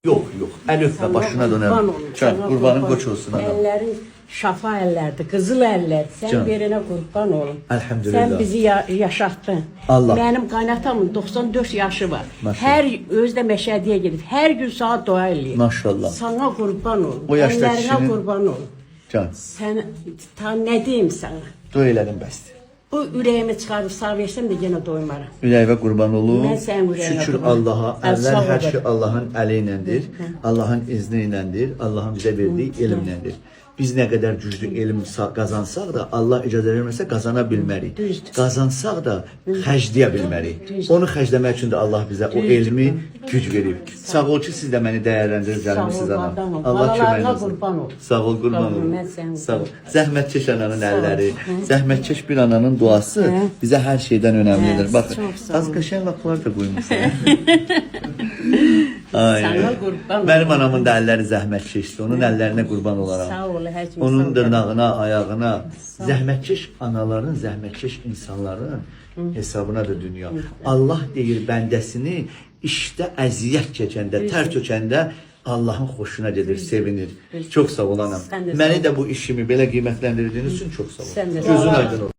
Yok yok. El öpme başına dönelim. Kurbanın koç olsun adam. Ellerin şafa ellerdi, kızıl eller. Sen Can. verene kurban olun. Elhamdülillah. Sen bizi yaşattın. Allah. Benim kaynatamın 94 yaşı var. Maşallah. Her özde meşediye gidip her gün saat dua eləyir. Maşallah. Sana kurban olun. O yaşta Ellerine kişinin- kurban olun. Can. Sen ta ne diyeyim sana? Dua elədim bəsdir. Bu ürəyimi çıxarıb sağ versəm də yenə doymaram. Ürəyivə qurban olun. Mən sənin ürəyinə Şükür qurban. Allaha. Sağ Əvvəl hər ol. şey Allahın əli iləndir. Allahın izni iləndir. Allahın bizə verdiyi elmləndir. Biz nə qədər güclü elm qazansaq da Allah icazə verməsə qazana bilmərik. Düzdür. Qazansaq da xərcləyə bilmərik. Onu xərcləmək üçün də Allah bizə o elmi güc verib. Sağ ol ki, siz də məni dəyərləndirəcəksiniz Sağ ol, ana. qardan ol. Allah köməyiniz Balalarına olsun. qurban ol. Sağ ol, qurban Qurban, olun. mən sənin Sağ ol. Zəhmətkeş ananın əlləri, zəhmətkeş bir ananın duası bizə hər şeydən önəmlidir. Hə, Baxın, çox sağ ol. az qəşəng laflar da qoymuşsun. Ay. Sana qurban Mənim anamın da əlləri zəhmətkeşdir. Onun əllərinə qurban olaram. Sağ ol, həkim. Onun dırnağına, ayağına, zəhmətkeş anaların, zəhmətkeş insanların hesabınadır dünya. Allah deyir bəndəsini işdə əziyyət çəkəndə, tər çökəndə Allahın xoşuna gedir, sevinir. Çox sağ ol anam. Sən də sağ ol. Məni də bu işimi belə qiymətləndirdiğiniz üçün çox sağ ol. Sən də sağ ol. Gözün aydın olsun.